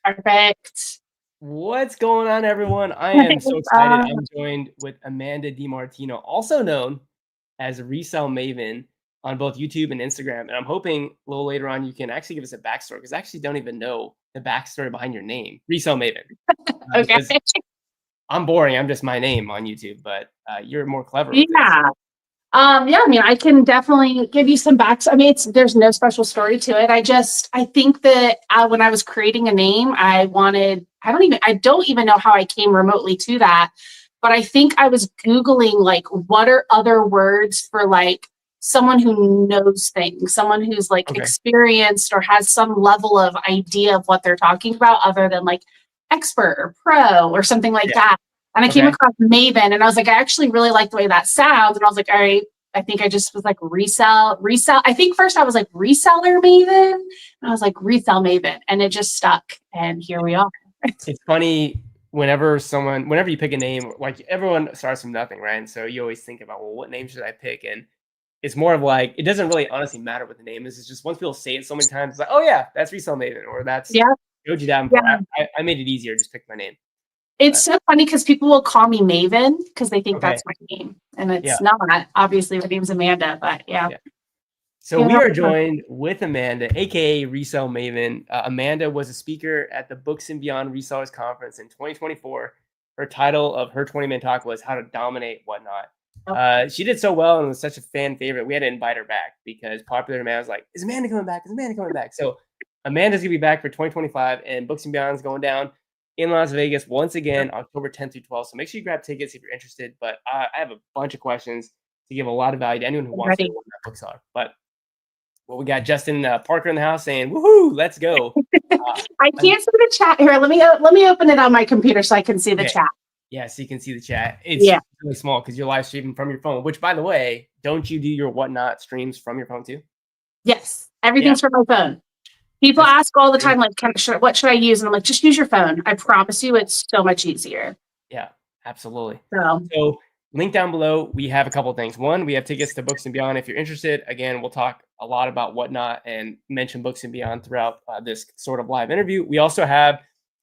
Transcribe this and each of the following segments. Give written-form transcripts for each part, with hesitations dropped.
Perfect. What's going on, everyone? I am so excited. I'm joined with Amanda DiMartino, also known as Resell Maven on both YouTube and Instagram. And I'm hoping a little later on you can actually give us a backstory because I actually don't even know the backstory behind your name, Resell Maven. Okay. Because I'm boring. I'm just my name on YouTube, but you're more clever with Yeah. Yeah, I mean, I can definitely give you some backs. I mean, there's no special story to it. I think that when I was creating a name, I don't even know how I came remotely to that, but I think I was Googling like, what are other words for like someone who knows things, someone who's like Okay. experienced or has some level of idea of what they're talking about other than like expert or pro or something like that. And I came across Maven and I was like, I actually really like the way that sounds. And I was like, all right, I think I just was like resell. I think first I was like reseller Maven. And I was like resell Maven. And it just stuck. And here we are. It's funny whenever you pick a name, like everyone starts from nothing, right? And so you always think about, well, what name should I pick? And it's more of like, it doesn't really honestly matter what the name is. It's just once people say it so many times, it's like, oh yeah, that's Resell Maven or that's Joji Davenport. I made it easier, just pick my name. It's so funny because people will call me Maven because they think that's my name. And it's not. Obviously, my name's Amanda, but yeah. So we are joined with Amanda, aka Resell Maven. Amanda was a speaker at the Books and Beyond Resellers Conference in 2024. Her title of her 20-minute talk was How to Dominate Whatnot. She did so well and was such a fan favorite. We had to invite her back because popular demand was like, is Amanda coming back? Is Amanda coming back? So Amanda's gonna be back for 2025, and Books and Beyond is going down in Las Vegas once again, October 10th through 12th. So make sure you grab tickets if you're interested. But I have a bunch of questions to give a lot of value to anyone who wants to know what that bookseller. But well, we got Justin Parker in the house saying, "Woohoo, let's go!" I can't see the chat here. Let me open it on my computer so I can see the chat. Yeah, so you can see the chat. It's really small because you're live streaming from your phone. Which, by the way, don't you do your Whatnot streams from your phone too? Yes, everything's from my phone. People ask all the time, like, what should I use? And I'm like, just use your phone. I promise you, it's so much easier. Yeah, absolutely. So link down below. We have a couple of things. One, we have tickets to Books and Beyond. If you're interested, again, we'll talk a lot about Whatnot and mention Books and Beyond throughout this sort of live interview. We also have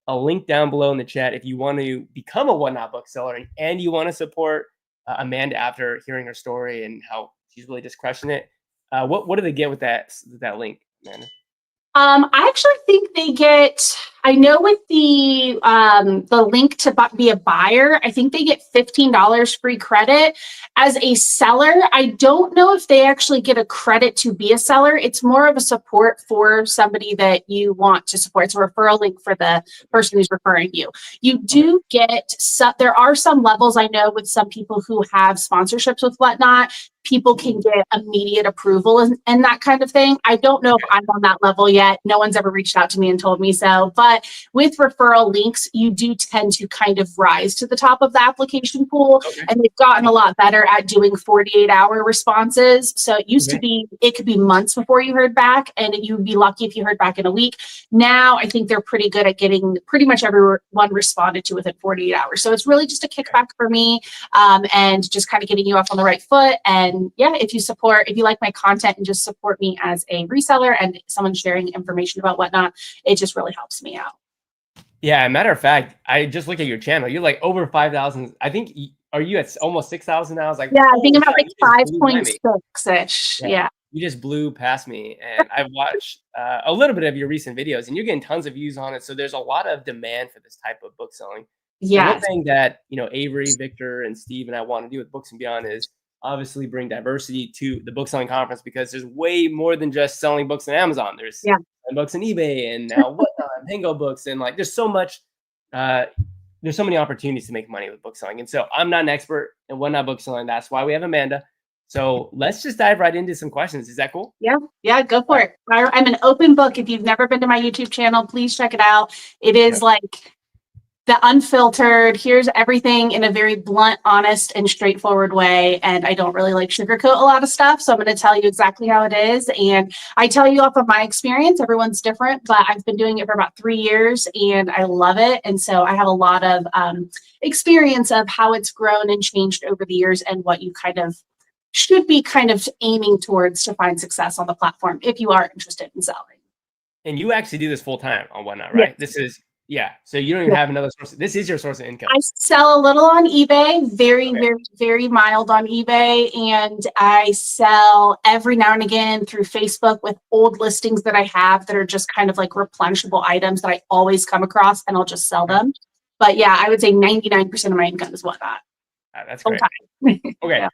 a link down below in the chat if you want to become a Whatnot bookseller and you want to support Amanda after hearing her story and how she's really just crushing it. What do they get with that link, Amanda? I actually think they get, I know with the link to be a buyer, I think they get $15 free credit. As a seller, I don't know if they actually get a credit to be a seller. It's more of a support for somebody that you want to support. It's a referral link for the person who's referring you. You do get, there are some levels I know with some people who have sponsorships with Whatnot. People can get immediate approval and that kind of thing. I don't know if I'm on that level yet. No one's ever reached out to me and told me so. But with referral links, you do tend to kind of rise to the top of the application pool. And they've gotten a lot better at doing 48-hour responses. So it used to be, it could be months before you heard back, and you'd be lucky if you heard back in a week. Now, I think they're pretty good at getting pretty much everyone responded to within 48 hours. So it's really just a kickback for me and just kind of getting you off on the right foot. And yeah, if you like my content and just support me as a reseller and someone sharing information about Whatnot, it just really helps me out. Yeah, matter of fact, I just looked at your channel. You're like over 5,000. I think, are you at almost 6,000 now? I was like, yeah, I think about like 5.6-ish. Yeah. You just blew past me. And I've watched a little bit of your recent videos and you're getting tons of views on it. So there's a lot of demand for this type of book selling. Yeah. One thing that, Avery, Victor, and Steve and I want to do with Books and Beyond is obviously bring diversity to the book selling conference, because there's way more than just selling books on Amazon. There's books on eBay and now Whatnot, Bingo Books, and like there's so much, there's so many opportunities to make money with book selling. And so I'm not an expert in Whatnot book selling. That's why we have Amanda. So let's just dive right into some questions. Is that cool? Yeah, go for it. I'm an open book. If you've never been to my YouTube channel, please check it out. It is like the unfiltered, here's everything in a very blunt, honest, and straightforward way. And I don't really like sugarcoat a lot of stuff. So I'm going to tell you exactly how it is. And I tell you off of my experience, everyone's different, but I've been doing it for about 3 years and I love it. And so I have a lot of experience of how it's grown and changed over the years and what you kind of should be kind of aiming towards to find success on the platform if you are interested in selling. And you actually do this full time on Whatnot, right? Yes. Yeah. So you don't even have another source. This is your source of income. I sell a little on eBay, very, Okay. very, very mild on eBay. And I sell every now and again through Facebook with old listings that I have that are just kind of like replenishable items that I always come across, and I'll just sell Okay. them. But yeah, I would say 99% of my income is Whatnot. That's Full great. time. Okay. Yeah.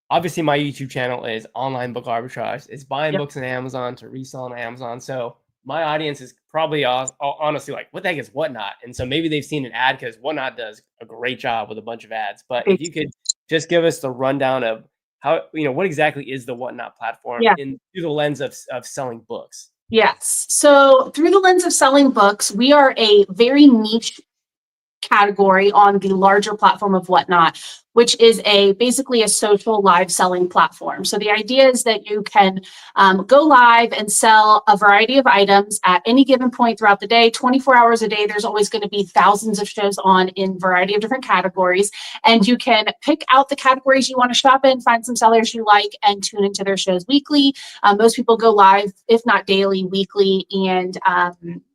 Obviously, my YouTube channel is online book arbitrage. It's buying Yep. books on Amazon to resell on Amazon. So my audience is probably honestly like, what the heck is Whatnot? And so maybe they've seen an ad because Whatnot does a great job with a bunch of ads. But if you could just give us the rundown of how, what exactly is the Whatnot platform Yeah. through the lens of selling books? Yes. So through the lens of selling books, we are a very niche category on the larger platform of Whatnot, which is basically a social live selling platform. So the idea is that you can go live and sell a variety of items at any given point throughout the day, 24 hours a day. There's always going to be thousands of shows on in a variety of different categories. And you can pick out the categories you want to shop in, find some sellers you like, and tune into their shows weekly. Most people go live, if not daily, weekly. And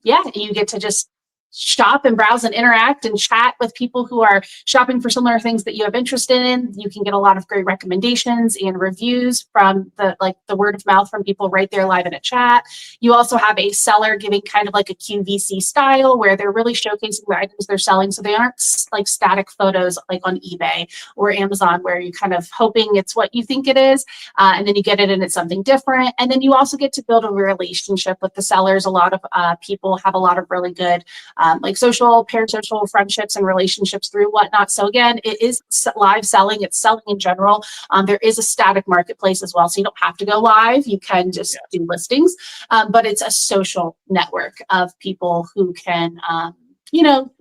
yeah, you get to just shop and browse and interact and chat with people who are shopping for similar things that you have interest in. You can get a lot of great recommendations and reviews from the word of mouth from people right there live in a chat. You also have a seller giving kind of like a QVC style where they're really showcasing the items they're selling. So they aren't like static photos like on eBay or Amazon where you're kind of hoping it's what you think it is. And then you get it and it's something different. And then you also get to build a relationship with the sellers. A lot of people have a lot of really good like social, parasocial friendships and relationships through Whatnot. So again, it is live selling. It's selling in general. There is a static marketplace as well. So you don't have to go live. You can just do listings, but it's a social network of people who can,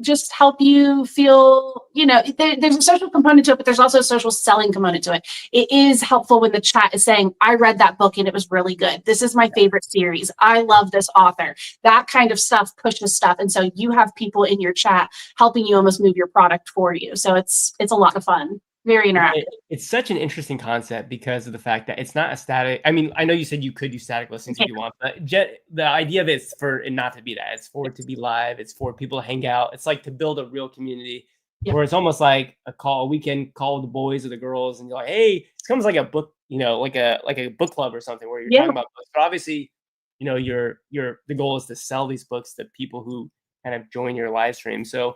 just help you feel, there's a social component to it, but there's also a social selling component to it. It is helpful when the chat is saying, I read that book and it was really good. This is my favorite series. I love this author. That kind of stuff pushes stuff. And so you have people in your chat helping you almost move your product for you. So it's a lot of fun. Very interactive. It's such an interesting concept because of the fact that it's not a static. I mean, I know you said you could do static listings if you want, but the idea of it is for it not to be that. It's for it to be live. It's for people to hang out. It's like to build a real community where it's almost like a weekend call with the boys or the girls, and you're like, hey, it's almost like a book, like a book club or something where you're talking about books. But obviously, the goal is to sell these books to people who kind of join your live stream. So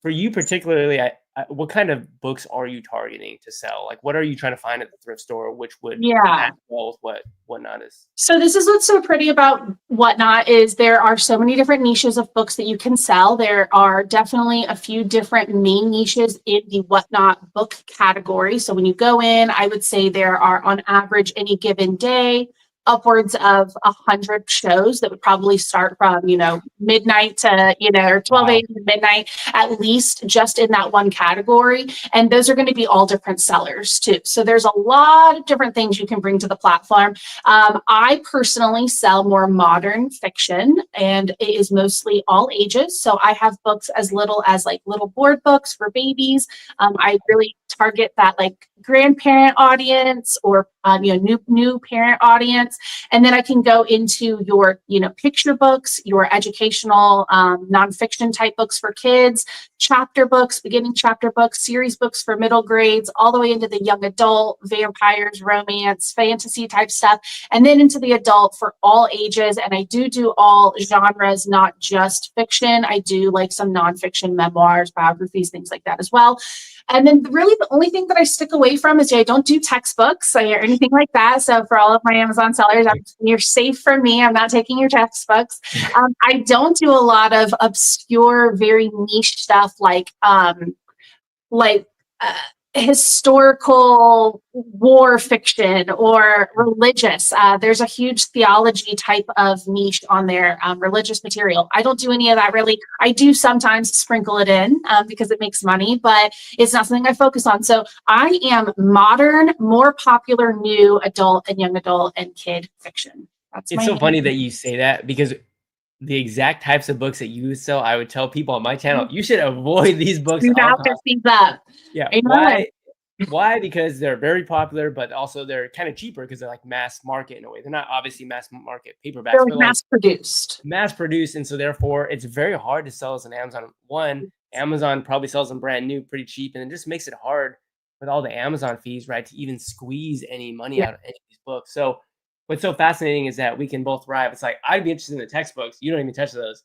for you particularly, what kind of books are you targeting to sell? Like, what are you trying to find at the thrift store, which would match well with Whatnot is? So this is what's so pretty about Whatnot is there are so many different niches of books that you can sell. There are definitely a few different main niches in the Whatnot book category. So when you go in, I would say there are on average any given day upwards of 100 shows that would probably start from, midnight to, or 12 a.m. to midnight, at least just in that one category. And those are going to be all different sellers too. So there's a lot of different things you can bring to the platform. I personally sell more modern fiction, and it is mostly all ages. So I have books as little as like little board books for babies. I really target that like grandparent audience or new parent audience. And then I can go into your picture books, your educational nonfiction type books for kids, chapter books, beginning chapter books, series books for middle grades, all the way into the young adult, vampires, romance, fantasy type stuff, and then into the adult for all ages. And I do all genres, not just fiction. I do like some nonfiction memoirs, biographies, things like that as well. And then really the only thing that I stick away from is I don't do textbooks or anything like that. So for all of my Amazon sellers, you're safe from me. I'm not taking your textbooks. I don't do a lot of obscure, very niche stuff like historical war fiction or religious. There's a huge theology type of niche on there, religious material. I don't do any of that really. I do sometimes sprinkle it in because it makes money, but it's not something I focus on. So I am modern, more popular, new adult and young adult and kid fiction. It's so funny that you say that because the exact types of books that you sell, I would tell people on my channel, you should avoid these books. Do not pick these up. Yeah. Why? Why? Because they're very popular, but also they're kind of cheaper because they're like mass market in a way. They're not obviously mass market They're paperbacks, like but like mass produced. mass produced, and so therefore it's very hard to sell as an Amazon. One, Amazon probably sells them brand new pretty cheap, and it just makes it hard with all the Amazon fees, right, to even squeeze any money Yeah. out of any of these books. So what's so fascinating is that we can both thrive. It's like I'd be interested in the textbooks. You don't even touch those.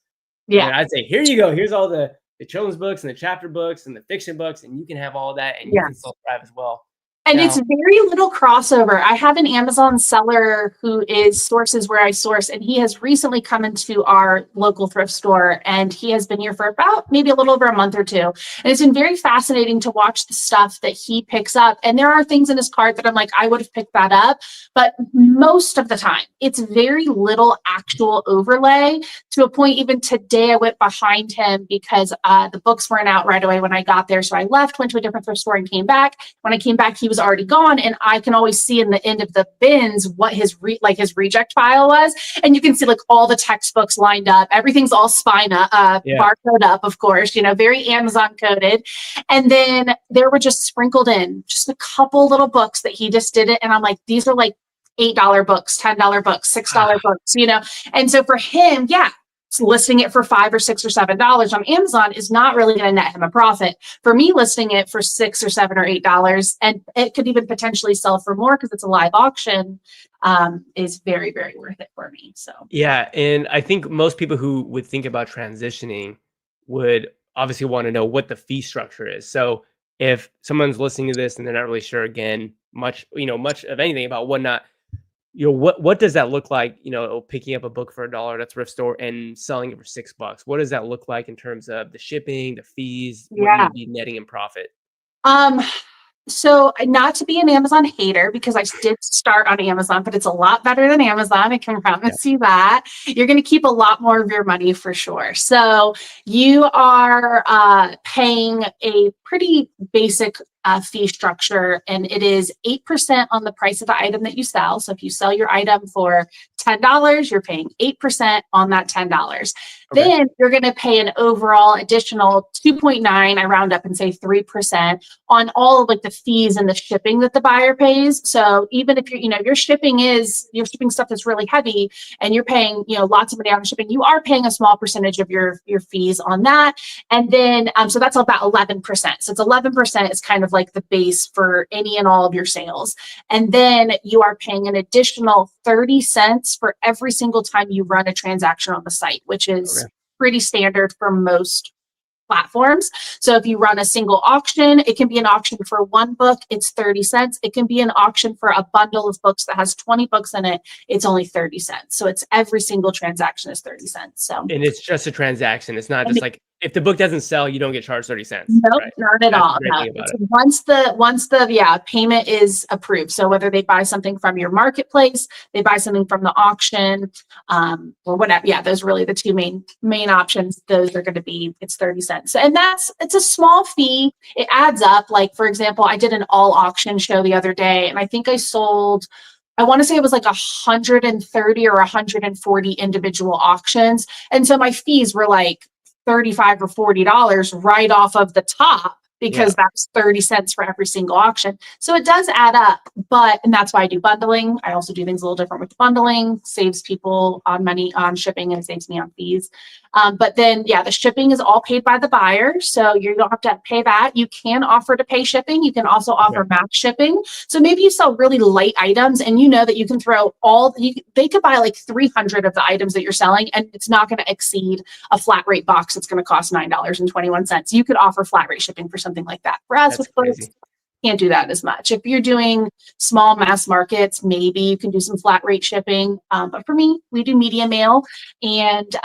And Yeah. then I'd say, here you go. Here's all the children's books and the chapter books and the fiction books, and you can have all that and you can Yes. still thrive as well. And it's Now, very little crossover. I have an Amazon seller who is sources where I source, and he has recently come into our local thrift store, and he has been here for about maybe a little over a month or two. And it's been very fascinating to watch the stuff that he picks up. And there are things in his cart that I'm like, I would have picked that up. But most of the time, it's very little actual overlay, to a point. Even today, I went behind him because the books weren't out right away when I got there. So I left, went to a different thrift store, and came back. When I came back, he was already gone, and I can always see in the end of the bins what his his reject pile was, and you can see like all the textbooks lined up. Everything's all yeah. barcode up, of course, very Amazon coded. And then there were just sprinkled in just a couple little books that he just did it, and I'm like, these are like $8 books, $10 books, $6 books, And so for him, yeah, listing it for $5 or $6 or $7 on Amazon is not really going to net him a profit. For me, listing it for $6 or $7 or $8, and it could even potentially sell for more because it's a live auction, is very, very worth it for me. So Yeah, and I think most people who would think about transitioning would obviously want to know what the fee structure is. So if someone's listening to this and they're not really sure again much of anything about whatnot, what does that look like? Picking up a book for $1 at a thrift store and selling it for $6. What does that look like in terms of the shipping, the fees, what yeah. you'd be netting in profit? Um, So, not to be an Amazon hater, because I did start on Amazon, but it's a lot better than Amazon. I can Yeah. promise you that. You're going to keep a lot more of your money for sure. So, you are paying a pretty basic fee structure, and it is 8% on the price of the item that you sell. So, if you sell your item for $10, you're paying 8% on that $10. Okay. Then you're going to pay an overall additional 2.9, I round up and say 3% on all of like the fees and the shipping that the buyer pays. So even if your shipping stuff that's really heavy, and you're paying, lots of money on shipping, you are paying a small percentage of your fees on that. And then, so that's about 11%. So it's 11% is kind of like the base for any and all of your sales. And then you are paying an additional 30 cents for every single time you run a transaction on the site, which is Okay. pretty standard for most platforms. So if you run a single auction, it can be an auction for one book, it's 30 cents. It can be an auction for a bundle of books that has 20 books in it, it's only 30 cents. So it's every single transaction is 30 cents. So And it's just a transaction. It's not just like if the book doesn't sell, you don't get charged 30 cents, nope, right? not at That's all. the great No, thing about it's it. once the payment is approved. So whether they buy something from your marketplace, they buy something from the auction, or whatever. Yeah, those are really the two main options. Those are going to be, it's 30 cents. And it's a small fee. It adds up. Like, for example, I did an all auction show the other day, and I think I want to say it was like 130 or 140 individual auctions. And so my fees were like $35 or $40 right off of the top, Yeah. because that's 30 cents for every single auction. So it does add up, and that's why I do bundling. I also do things a little different with bundling, saves people on money on shipping and saves me on fees. But then, yeah, the shipping is all paid by the buyer. So you don't have to pay that. You can offer to pay shipping. You can also offer max shipping. So maybe you sell really light items, and you know that you can throw they could buy like 300 of the items that you're selling, and it's not going to exceed a flat rate box that's going to cost $9.21. You could offer flat rate shipping for something like that. For us, That's with books, crazy. can't do that as much. If you're doing small mass markets, maybe you can do some flat rate shipping. But for me, we do media mail, and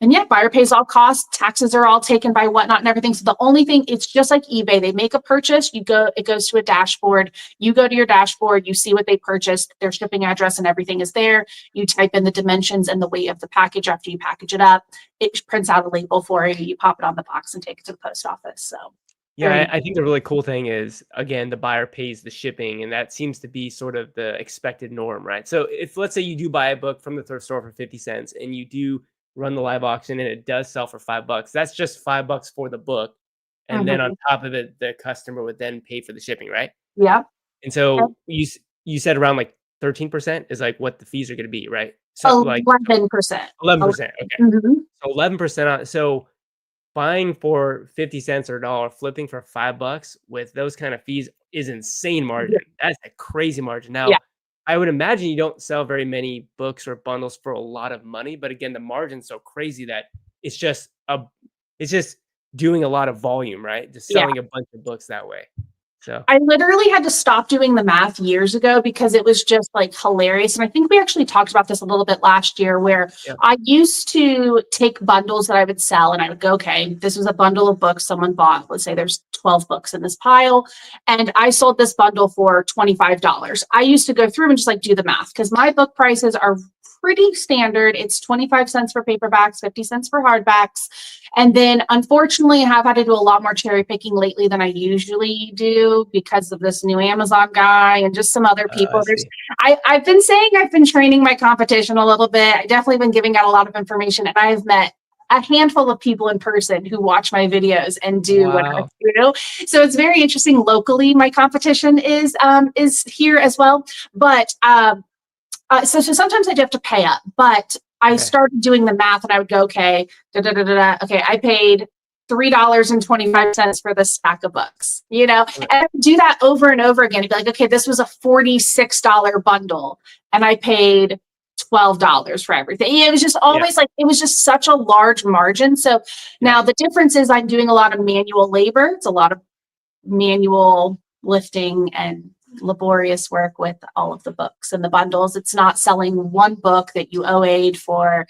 yeah, buyer pays all costs. Taxes are all taken by Whatnot and everything. So the only thing, it's just like eBay. They make a purchase, it goes to a dashboard. You go to your dashboard, you see what they purchased, their shipping address and everything is there. You type in the dimensions and the weight of the package after you package it up. It prints out a label for you. You pop it on the box and take it to the post office. So Yeah, I think the really cool thing is, again, the buyer pays the shipping, and that seems to be sort of the expected norm, right? So if let's say you do buy a book from the thrift store for 50 cents and you do run the live auction and it does sell for $5, that's just $5 for the book. and then on top of it, the customer would then pay for the shipping, right? Yep. And so you said around like 13% is like what the fees are going to be, right? So like 11%. 11%. Okay. Mhm. So 11% on. So buying for 50 cents or a dollar, flipping for $5 with those kind of fees is insane Yeah. margin. That's a crazy margin. Yeah. Now, I would imagine you don't sell very many books or bundles for a lot of money, but again, the margin's so crazy that it's just it's just doing a lot of volume, right? Just Yeah. selling a bunch of books that way. So I literally had to stop doing the math years ago because it was just like hilarious. And I think we actually talked about this a little bit last year where yeah, I used to take bundles that I would sell and I would go, okay, this was a bundle of books someone bought. Let's say there's 12 books in this pile. And I sold this bundle for $25. I used to go through and just like do the math because my book prices are pretty standard. It's 25 cents for paperbacks, 50 cents for hardbacks. And then unfortunately, I have had to do a lot more cherry picking lately than I usually do because of this new Amazon guy and just some other I people. see. I've been saying I've been training my competition a little bit. I definitely been giving out a lot of information, and I have met a handful of people in person who watch my videos and do what I Wow. do. So it's very interesting. Locally, my competition is here as well, but so sometimes I do have to pay up, but I Okay. started doing the math and I would go, okay, okay, I paid $3.25 for this stack of books, and I would do that over and over again. I'd be like, okay, this was a $46 bundle and I paid $12 for everything. It was just always like, it was just such a large margin. So now the difference is I'm doing a lot of manual labor. It's a lot of manual lifting and laborious work with all of the books and the bundles. It's not selling one book that you OA'd for,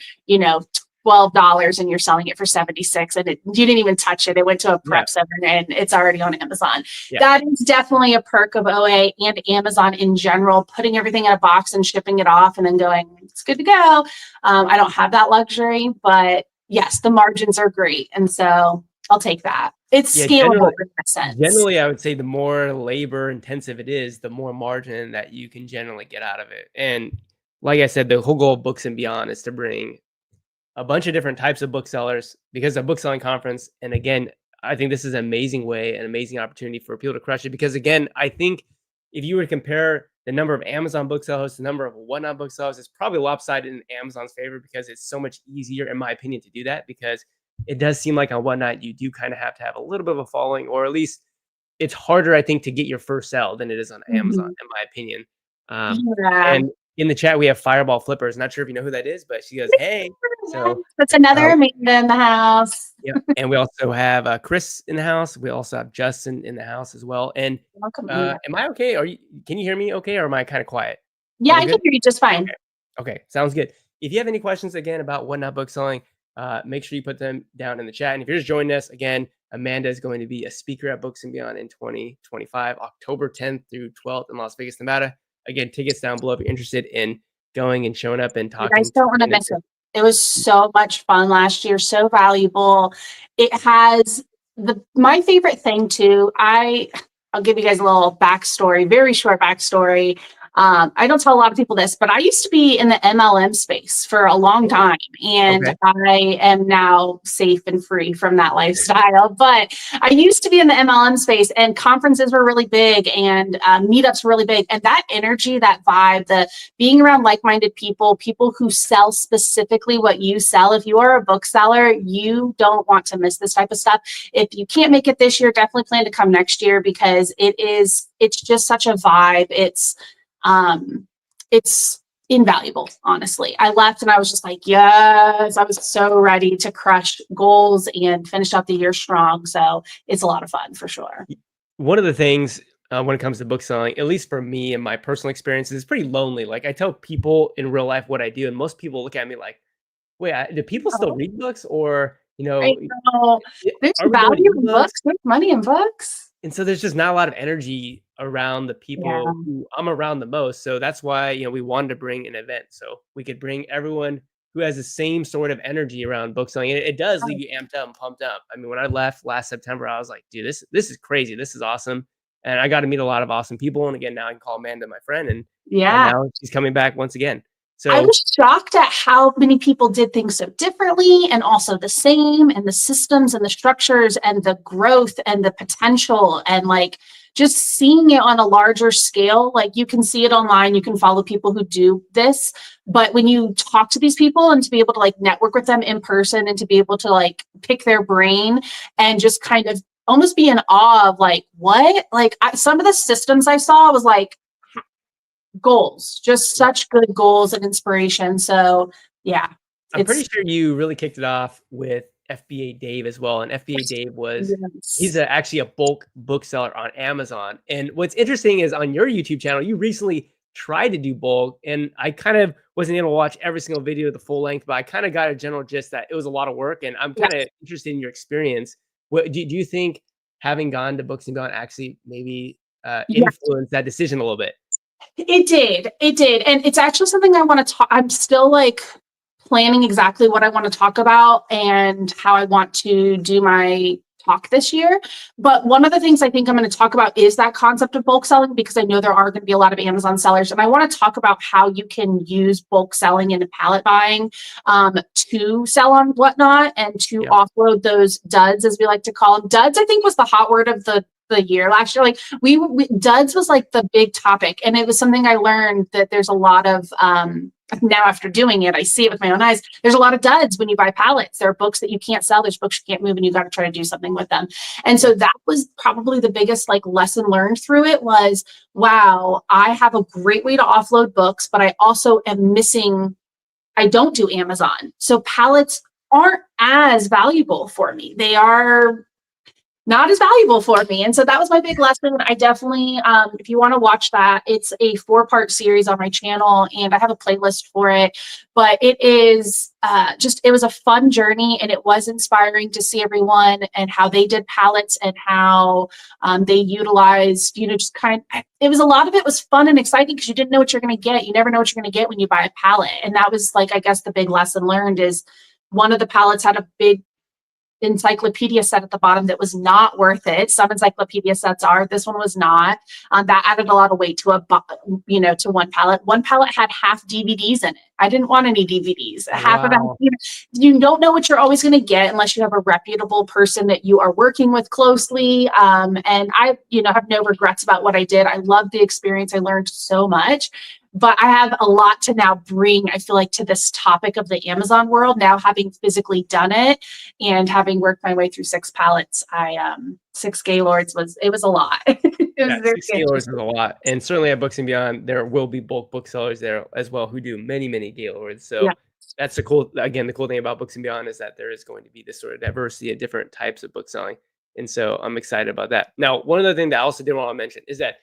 $12 and you're selling it for 76 and you didn't even touch it. It went to a prep center and it's already on Amazon. That is definitely a perk of OA and Amazon in general, putting everything in a box and shipping it off and then going, it's good to go. I don't have that luxury, but yes, the margins are great. And so I'll take that. It's scalable in that sense. Generally, I would say the more labor intensive it is, the more margin that you can generally get out of it. And like I said, the whole goal of Books and Beyond is to bring a bunch of different types of booksellers because a book selling conference. And again, I think this is an amazing way, an amazing opportunity for people to crush it. Because again, I think if you were to compare the number of Amazon booksellers, the number of Whatnot booksellers, it's probably lopsided in Amazon's favor because it's so much easier, in my opinion, to do that. Because it does seem like on Whatnot, you do kind of have to have a little bit of a following, or at least it's harder, I think, to get your first sell than it is on Amazon, in my opinion. And in the chat, we have Fireball Flippers. Not sure if you know who that is, but she goes, hey. So that's another Amanda in the house. Yeah. And we also have Chris in the house. We also have Justin in the house as well. And Welcome. am I okay? Can you hear me okay? Or am I kind of quiet? Yeah, I can hear you just fine. Okay. Sounds good. If you have any questions again about Whatnot book selling, make sure you put them down in the chat. And if you're just joining us again, Amanda is going to be a speaker at Books and Beyond in 2025, October 10th through 12th in Las Vegas, Nevada. Again, tickets down below if you're interested in going and showing up and talking. You guys don't want to miss it. It was so much fun last year, so valuable. It has my favorite thing too. I'll give you guys a little backstory, very short backstory. I don't tell a lot of people this, but I used to be in the MLM space for a long time, and I am now safe and free from that lifestyle. But I used to be in the MLM space, and conferences were really big, and meetups were really big, and that energy, that vibe, the being around like-minded people who sell specifically what you sell. If you are a bookseller, you don't want to miss this type of stuff. If you can't make it this year, definitely plan to come next year because it's just such a vibe. It's invaluable, honestly. I left and I was just like, yes, I was so ready to crush goals and finish out the year strong. So it's a lot of fun for sure. One of the things when it comes to book selling, at least for me and my personal experiences, it's pretty lonely. Like I tell people in real life what I do, and most people look at me like, wait, do people still read books? Or, I know. There's value in books, there's money in books. And so there's just not a lot of energy around the people who I'm around the most. So that's why, we wanted to bring an event so we could bring everyone who has the same sort of energy around book selling. And it does leave you amped up and pumped up. I mean, when I left last September, I was like, dude, this is crazy. This is awesome. And I got to meet a lot of awesome people. And again, now I can call Amanda my friend. And now she's coming back once again. I So was shocked at how many people did things so differently and also the same, and the systems and the structures and the growth and the potential, and like just seeing it on a larger scale. Like you can see it online, you can follow people who do this, but when you talk to these people and to be able to like network with them in person and to be able to like pick their brain and just kind of almost be in awe of like what, like some of the systems I saw was like goals, just yeah, such good goals and inspiration. So yeah, I'm pretty it's sure you really kicked it off with FBA Dave as well. And FBA Dave he's yes. actually a bulk bookseller on Amazon. And what's interesting is on your YouTube channel, you recently tried to do bulk, and I kind of wasn't able to watch every single video the full length, but I kind of got a general gist that it was a lot of work. And I'm kind Yes. of interested in your experience. What do you think having gone to Books and Beyond actually maybe Yes. influenced that decision a little bit? It did. It did. And it's actually something I want to talk. I'm still like planning exactly what I want to talk about and how I want to do my talk this year. But one of the things I think I'm going to talk about is that concept of bulk selling, because I know there are going to be a lot of Amazon sellers. And I want to talk about how you can use bulk selling and pallet buying to sell on Whatnot and to Yeah. offload those duds, as we like to call them. Duds, I think, was the hot word of the year last year. Like we duds was like the big topic, and it was something I learned that there's a lot of now after doing it, I see it with my own eyes. There's a lot of duds when you buy pallets. There are books that you can't sell, there's books you can't move, and you got to try to do something with them. And so that was probably the biggest like lesson learned through it was, wow, I have a great way to offload books, but I also am missing, I don't do Amazon, so pallets aren't as valuable for me. They are not as valuable for me. And so that was my big lesson. I definitely, if you want to watch that, it's a 4-part series on my channel, and I have a playlist for it. But it is it was a fun journey, and it was inspiring to see everyone and how they did pallets and how they utilized, just kind of, it was a lot of it was fun and exciting because you didn't know what you're going to get. You never know what you're going to get when you buy a pallet. And that was like, I guess the big lesson learned is one of the pallets had a big encyclopedia set at the bottom that was not worth it. Some encyclopedia sets are. This one was not. That added a lot of weight to to one pallet. One pallet had half DVDs in it. I didn't want any DVDs. Half of them, Wow. you don't know what you're always going to get unless you have a reputable person that you are working with closely. And I, have no regrets about what I did. I loved the experience. I learned so much. But I have a lot to now bring, I feel like, to this topic of the Amazon world, now having physically done it and having worked my way through 6 pallets. 6 Gaylords it was a lot. It was Yeah, very 6 Gaylords is interesting. a lot, and certainly at Books and Beyond, there will be bulk booksellers there as well who do many, many Gaylords. Yeah. So that's the cool thing about Books and Beyond is that there is going to be this sort of diversity of different types of book selling, and so I'm excited about that. Now, one other thing that I also did want to mention is that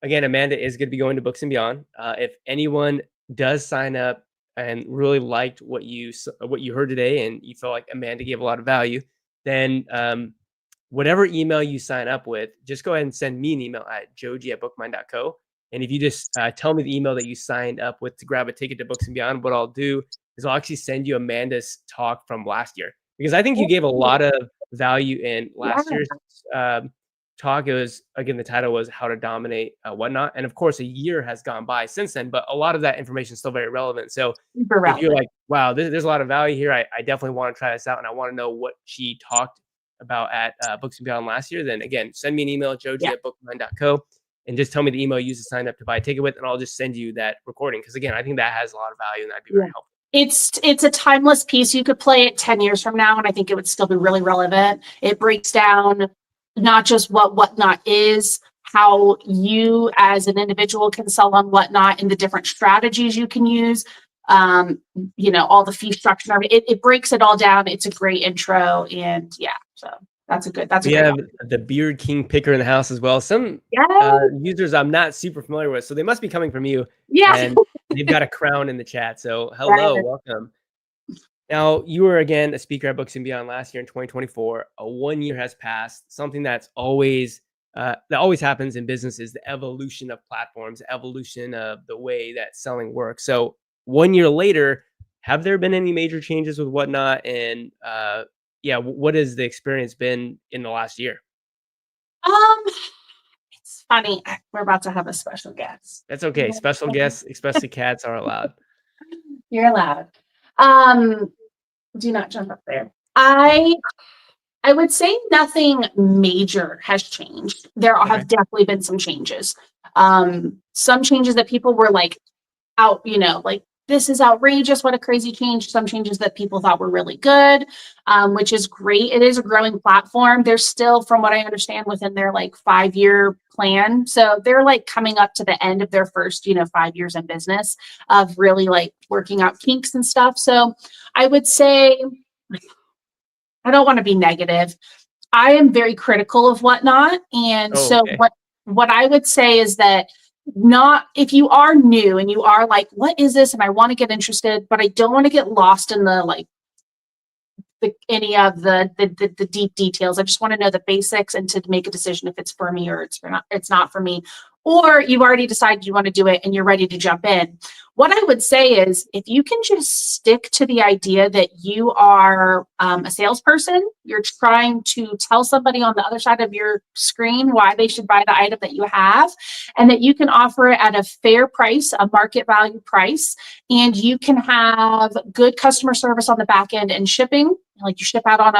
again, Amanda is going to be going to Books and Beyond. If anyone does sign up and really liked what you heard today, and you feel like Amanda gave a lot of value, then whatever email you sign up with, just go ahead and send me an email at joji@bookmind.co. And if you just tell me the email that you signed up with to grab a ticket to Books and Beyond, what I'll do is I'll actually send you Amanda's talk from last year, because I think you gave a lot of value in Yeah. last year's talk. It was, again, the title was How to Dominate Whatnot. And of course, a year has gone by since then, but a lot of that information is still very relevant. So Super if you're relevant. like, wow, there's a lot of value here, I definitely want to try this out, and I want to know what she talked about at Books and Beyond last year, then again, send me an email, Yeah. joji@bookmind.co, and just tell me the email you used to sign up to buy a ticket with, and I'll just send you that recording. Because again, I think that has a lot of value, and that'd be Yeah. very helpful. It's a timeless piece. You could play it 10 years from now, and I think it would still be really relevant. It breaks down not just what Whatnot is, how you as an individual can sell on Whatnot, and the different strategies you can use. All the fee structure. It breaks it all down. It's a great intro, and yeah, so that's a We great have one. the Beard King picker in the house as well. Some Yeah, users I'm not super familiar with, so they must be coming from you, yeah, and they've got a crown in the chat. So hello, yeah. welcome. Now, you were again a speaker at Books and Beyond last year in 2024. 1 year has passed. Something that always happens in business is the evolution of platforms, evolution of the way that selling works. So 1 year later, have there been any major changes with Whatnot? And yeah, what has the experience been in the last year? Um, it's funny. We're about to have a special guest. That's okay. Special guests, especially cats, are allowed. You're allowed. Um, do not jump up there. I would say nothing major has changed. There Okay. have definitely been some changes. Some changes that people were like out, like this is outrageous. What a crazy change. Some changes that people thought were really good, which is great. It is a growing platform. They're still, from what I understand, within their like 5-year plan. So they're like coming up to the end of their first, 5 years in business of really like working out kinks and stuff. So I would say, I don't want to be negative. I am very critical of Whatnot. And Oh, so okay. what I would say is that, not if you are new and you are like, what is this? And I want to get interested, but I don't want to get lost in the like any of the deep details. I just want to know the basics and to make a decision if it's for me or it's not for me. Or you've already decided you want to do it and you're ready to jump in. What I would say is if you can just stick to the idea that you are a salesperson, you're trying to tell somebody on the other side of your screen why they should buy the item that you have, and that you can offer it at a fair price, a market value price, and you can have good customer service on the back end and shipping, like you ship out on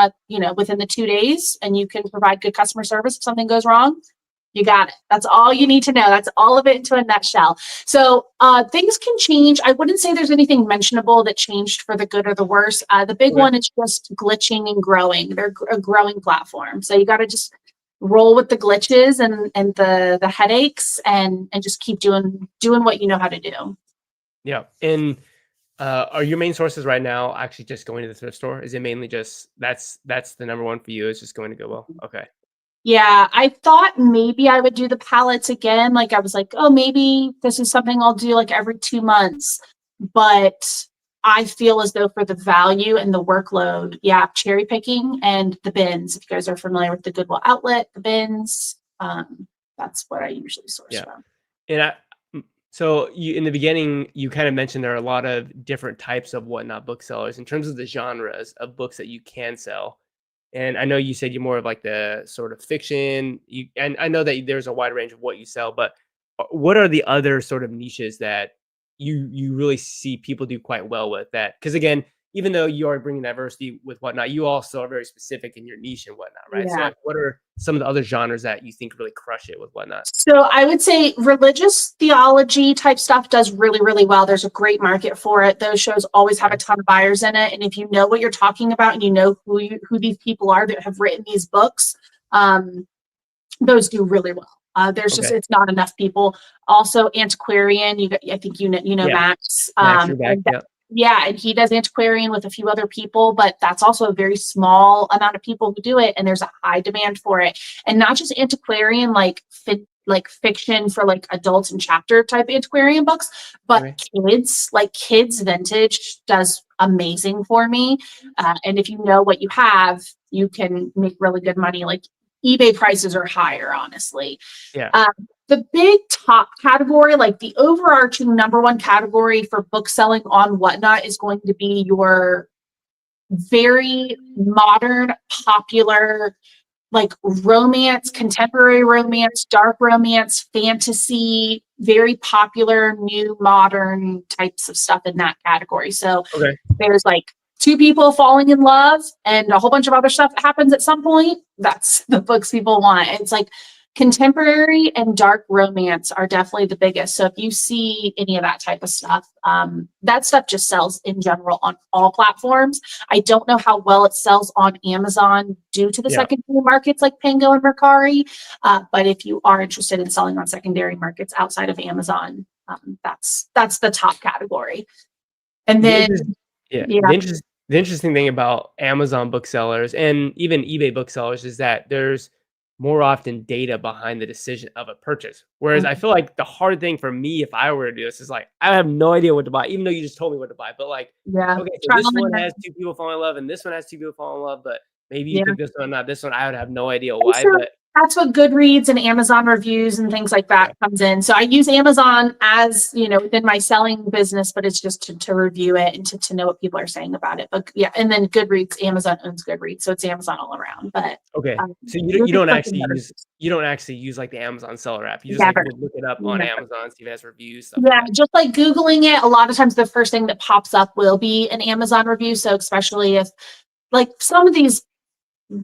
within the 2 days, and you can provide good customer service if something goes wrong. You got it. That's all you need to know. That's all of it into a nutshell. So things can change. I wouldn't say there's anything mentionable that changed for the good or the worse. The big Okay. one is just glitching and growing. They're a growing platform. So you got to just roll with the glitches and the headaches, and just keep doing what you know how to do. Yeah. And are your main sources right now actually just going to the thrift store? Is it mainly just that's the number one for you? It's just going to Goodwill. Okay. Yeah, I thought maybe I would do the palettes again. Like I was like, oh, maybe this is something I'll do like every 2 months. But I feel as though for the value and the workload, yeah, cherry picking and the bins. If you guys are familiar with the Goodwill outlet, the bins, that's what I usually source Yeah. from. And so you in the beginning, you kind of mentioned there are a lot of different types of whatnot booksellers in terms of the genres of books that you can sell. And I know you said you're more of like the sort of fiction. And I know that there's a wide range of what you sell, but what are the other sort of niches that you really see people do quite well with that? Because again, even though you are bringing diversity with whatnot, you also are very specific in your niche and whatnot, right? So Yeah. like, what are some of the other genres that you think really crush it with whatnot? So I would say religious theology type stuff does really, really well. There's a great market for it. Those shows always have a Okay. ton of buyers in it. And if you know what you're talking about and you know who these people are that have written these books, um, those do really well. There's just Okay. it's not enough people. Also, antiquarian. I think you know Yeah. Max. Max Schubeck. Yeah. Yeah, and he does antiquarian with a few other people, but that's also a very small amount of people who do it, and there's a high demand for it. And not just antiquarian, like fiction for like adults and chapter type antiquarian books, but Okay. kids vintage does amazing for me. And if you know what you have, you can make really good money. Like eBay prices are higher, honestly. Yeah. Um, the big top category, like the overarching number one category for book selling on Whatnot, is going to be your very modern, popular, like romance, contemporary romance, dark romance, fantasy, very popular, new, modern types of stuff in that category. So Okay. there's like two people falling in love and a whole bunch of other stuff that happens at some point. That's the books people want. It's like contemporary and dark romance are definitely the biggest. So if you see any of that type of stuff, that stuff just sells in general on all platforms. I don't know how well it sells on Amazon due to the Yeah. secondary markets like Pango and Mercari. But if you are interested in selling on secondary markets outside of Amazon, that's the top category. And The then, interest yeah, yeah, the interesting thing about Amazon booksellers and even eBay booksellers is that there's more often data behind the decision of a purchase. Whereas I feel like the hard thing for me, if I were to do this, is like I have no idea what to buy, even though you just told me what to buy. But like, yeah, okay, so trial this one and has error. two people fall in love, and this one has two people fall in love, but maybe you Yeah. pick this one, not this one. I would have no idea And why, so but That's what Goodreads and Amazon reviews and things like that comes in. So I use Amazon as, within my selling business, but it's just to review it and to know what people are saying about it. But yeah, and then Goodreads, Amazon owns Goodreads, so it's Amazon all around. But Okay. So you're you just don't clicking actually letters. use like the Amazon seller app. You just like Never, would look it up on never. Amazon, see if it has reviews, stuff like Yeah, that. just like Googling it, a lot of times the first thing that pops up will be an Amazon review. So especially if like some of these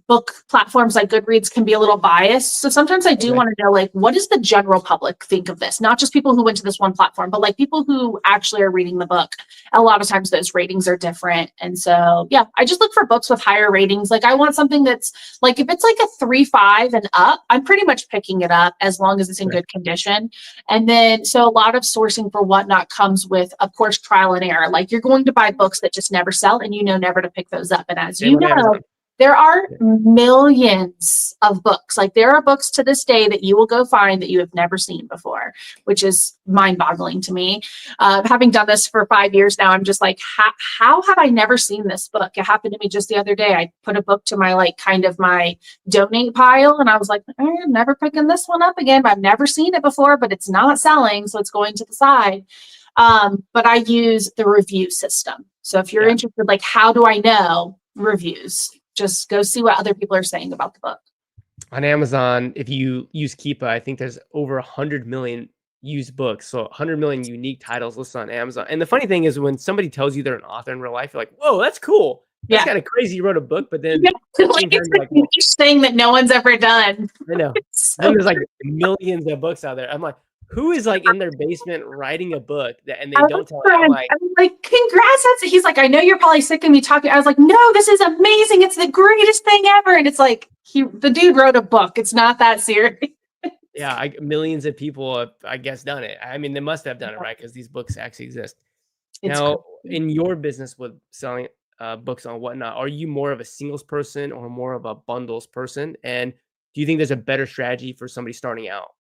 book platforms like Goodreads can be a little biased. So sometimes I do Okay. want to know, like, what does the general public think of this? Not just people who went to this one platform, but like people who actually are reading the book. A lot of times those ratings are different. And so, yeah, I just look for books with higher ratings. Like I want something that's like, if it's like a 3.5 and up, I'm pretty much picking it up as long as it's in Okay. good condition. And then, so a lot of sourcing for Whatnot comes with, of course, trial and error. Like you're going to buy books that just never sell and never to pick those up. And as Same you on know, Amazon. there are millions of books. Like there are books to this day that you will go find that you have never seen before, which is mind-boggling to me. Having done this for 5 years now, I'm just like, how have I never seen this book? It happened to me just the other day. I put a book to my like kind of my donate pile, and I was like, I'm never picking this one up again. I've never seen it before, but it's not selling, so it's going to the side. But I use the review system. So if you're interested, like, how do I know reviews? Just go see what other people are saying about the book. On Amazon, if you use Keepa, I think there's over 100 million used books. So 100 million unique titles listed on Amazon. And the funny thing is when somebody tells you they're an author in real life, you're like, whoa, that's cool. That's Yeah. kind of crazy. You wrote a book, but then Yeah. Like, it's like, a niche thing that no one's ever done. I know. So Then there's like millions of books out there. I'm like, who is like in their basement writing a book that, and they I don't was tell it? I'm friends. like, I was like, congrats. He's like, I know you're probably sick of me talking. I was like, no, this is amazing. It's the greatest thing ever. And it's like, the dude wrote a book. It's not that serious. yeah, millions of people have, I guess, done it. I mean, they must have done it, right? Because these books actually exist. It's Now, crazy. in your business with selling books on Whatnot, are you more of a singles person or more of a bundles person? And do you think there's a better strategy for somebody starting out?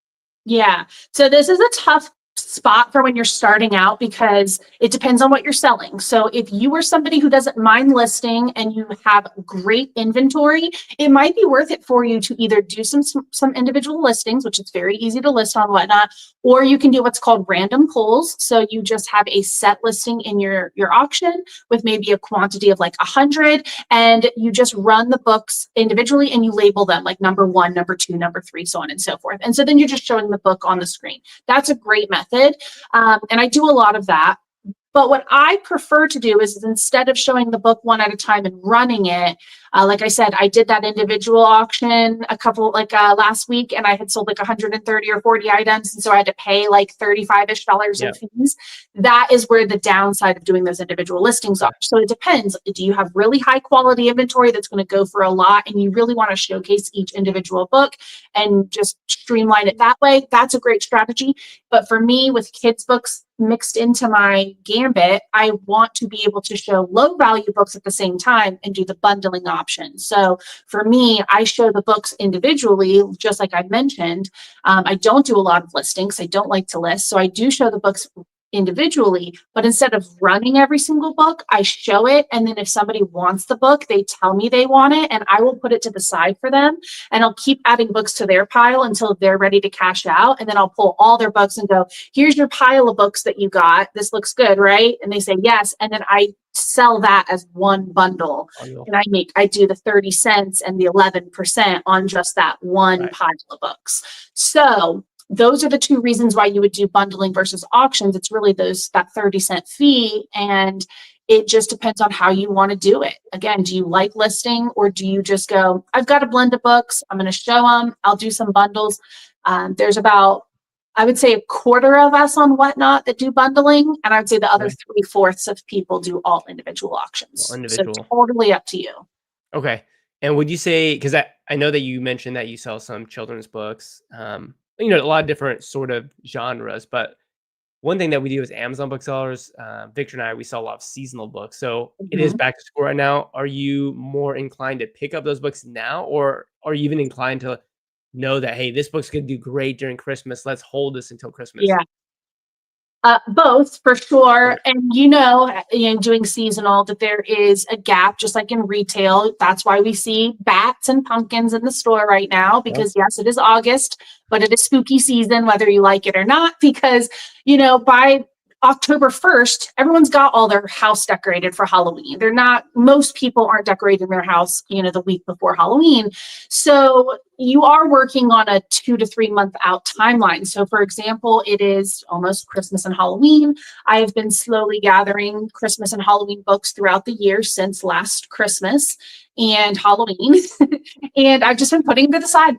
Yeah. So this is a tough spot for when you're starting out because it depends on what you're selling. So if you are somebody who doesn't mind listing and you have great inventory, it might be worth it for you to either do some individual listings, which is very easy to list on Whatnot, or you can do what's called random pulls. So you just have a set listing in your auction with maybe a quantity of like 100, and you just run the books individually and you label them like number 1, number 2, number 3, so on and so forth. And so then you're just showing the book on the screen. That's a great method. And I do a lot of that. But what I prefer to do is instead of showing the book one at a time and running it, like I said, I did that individual auction last week, and I had sold like 130 or 40 items. And so I had to pay like $35-ish in fees. That is where the downside of doing those individual listings are. So it depends. Do you have really high quality inventory that's going to go for a lot and you really want to showcase each individual book and just streamline it that way? That's a great strategy. But for me, with kids' books mixed into my gambit, I want to be able to show low value books at the same time and do the bundling option. So for me, I show the books individually, just like I mentioned. I don't do a lot of listings. I don't like to list. So I do show the books individually, but instead of running every single book, I show it. And then if somebody wants the book, they tell me they want it, and I will put it to the side for them. And I'll keep adding books to their pile until they're ready to cash out. And then I'll pull all their books and go, here's your pile of books that you got. This looks good, right? And they say yes. And then I sell that as one bundle. And I do the 30 cents and the 11% on just that one pile of books. So those are the two reasons why you would do bundling versus auctions. It's really that 30-cent fee, and it just depends on how you want to do it. Again, do you like listing, or do you just go, I've got a blend of books, I'm going to show them, I'll do some bundles. There's about, I would say, a quarter of us on Whatnot that do bundling, and I would say the other 3/4 of people do all individual auctions. So totally up to you. Okay. And would you say, because I know that you mentioned that you sell some children's books, a lot of different sort of genres, but one thing that we do as Amazon booksellers, Victor and I, we sell a lot of seasonal books. So it is back to school right now. Are you more inclined to pick up those books now, or are you even inclined to know that, hey, this book's going to do great during Christmas, let's hold this until Christmas? Yeah. Both for sure. Okay. And doing seasonal, that there is a gap, just like in retail. That's why we see bats and pumpkins in the store right now, because yes, it is August, but it is spooky season, whether you like it or not, because, by October 1st, everyone's got all their house decorated for Halloween. Most people aren't decorating their house, the week before Halloween. So you are working on a 2 to 3 month out timeline. So for example, it is almost Christmas and Halloween. I have been slowly gathering Christmas and Halloween books throughout the year since last Christmas and Halloween. And I've just been putting them to the side,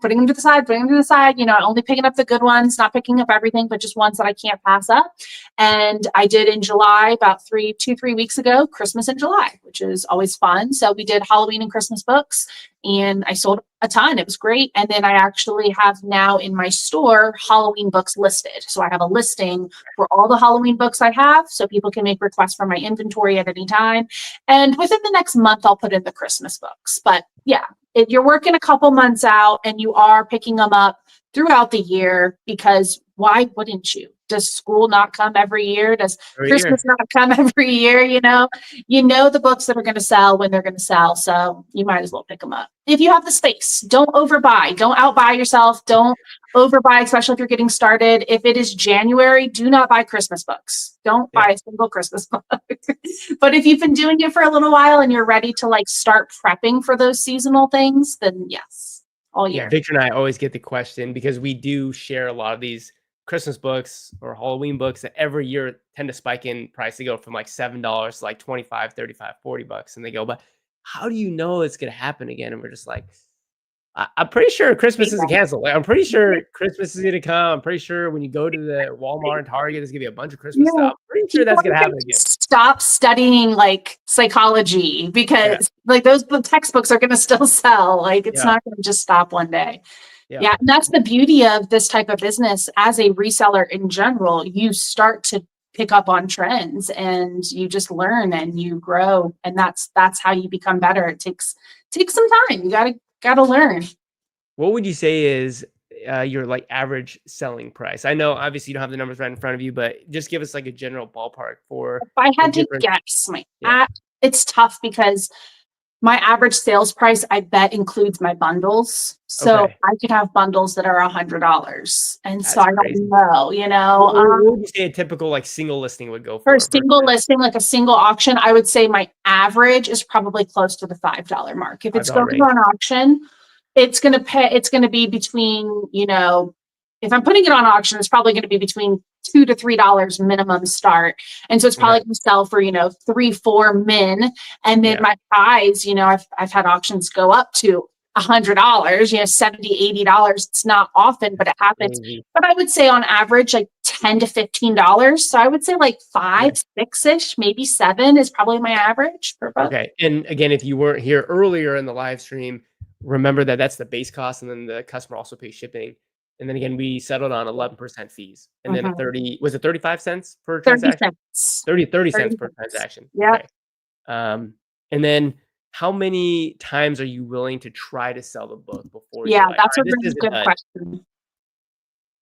only picking up the good ones, not picking up everything, but just ones that I can't pass up. And I did in July, about 3 weeks ago, Christmas in July, which is always fun. So we did Halloween and Christmas books, and I sold a ton. It was great. And then I actually have now in my store Halloween books listed. So I have a listing for all the Halloween books I have, so people can make requests for my inventory at any time. And within the next month, I'll put in the Christmas books. But yeah, if you're working a couple months out and you are picking them up throughout the year, because why wouldn't you? Does school not come every year? Does Christmas not come every year? The books that are going to sell when they're going to sell. So you might as well pick them up. If you have the space, don't overbuy. Don't outbuy yourself. Don't overbuy, especially if you're getting started. If it is January, do not buy Christmas books. Don't buy a single Christmas book. But if you've been doing it for a little while and you're ready to start prepping for those seasonal things, then yes, all year. Yeah, Victor and I always get the question, because we do share a lot of these Christmas books or Halloween books that every year tend to spike in price. They go from like $7 to like 25, 35, 40 bucks. And they go, but how do you know it's going to happen again? And we're just like, I'm pretty sure Christmas isn't canceled. Like, I'm pretty sure Christmas is going to come. I'm pretty sure when you go to the Walmart and Target, there's going to be a bunch of Christmas stuff. I'm pretty sure that's going to happen again. Stop studying psychology, because those textbooks are going to still sell. It's not going to just stop one day. Yeah. And that's the beauty of this type of business. As a reseller in general, you start to pick up on trends and you just learn and you grow. And that's how you become better. It takes some time. You gotta learn. What would you say is your average selling price? I know obviously you don't have the numbers right in front of you, but just give us a general ballpark for. If I had to guess, it's tough because my average sales price, I bet, includes my bundles. So I could have bundles that are $100. And so I don't know, What would you say a typical single listing would go for? For a single listing, a single auction, I would say my average is probably close to the $5 mark. If it's going on auction, it's going to be between, if I'm putting it on auction, it's probably going to be between $2 to $3 minimum start. And so it's probably going to sell for, 3-4 min. And then my highs, I've had auctions go up to $100, $70, $80. It's not often, but it happens. But I would say on average, $10 to $15. So I would say 5, 6-ish, maybe 7 is probably my average for both. Okay. And again, if you weren't here earlier in the live stream, remember that that's the base cost, and then the customer also pays shipping. And then again, we settled on 11% fees, and then 35 cents per transaction? 30 cents per transaction. Yeah. Okay. And then how many times are you willing to try to sell the book before? Yeah, that's a really good question.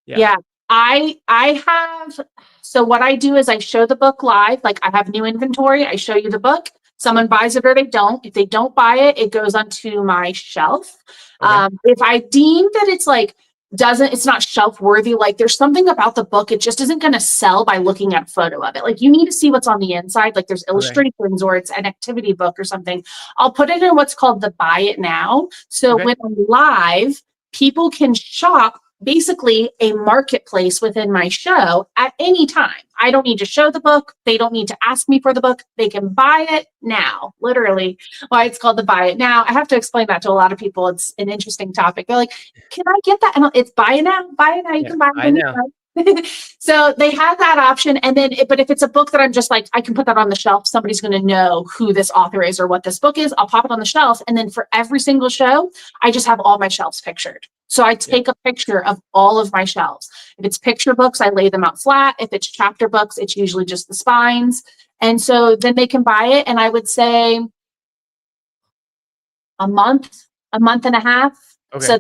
Yeah. I have, so what I do is I show the book live. I have new inventory. I show you the book. Someone buys it or they don't. If they don't buy it, it goes onto my shelf. If I deem that it's not shelf worthy, there's something about the book, it just isn't going to sell by looking at a photo of it. You need to see what's on the inside, there's illustrations or it's an activity book or something. I'll put it in what's called the buy it now. So when I'm live, people can shop basically a marketplace within my show at any time. I don't need to show the book. They don't need to ask me for the book. They can buy it now, literally. Why it's called the buy it now. I have to explain that to a lot of people. It's an interesting topic. They're like, can I get that? And it's buy it now. Buy it now. You can buy it now. So they have that option. And then, but if it's a book that I'm just I can put that on the shelf, somebody's going to know who this author is or what this book is. I'll pop it on the shelf. And then for every single show, I just have all my shelves pictured. So I take a picture of all of my shelves. If it's picture books, I lay them out flat. If it's chapter books, it's usually just the spines. And so then they can buy it. And I would say a month and a half. Okay. So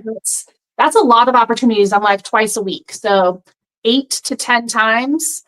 that's a lot of opportunities. I'm twice a week. So 8 to 10 times,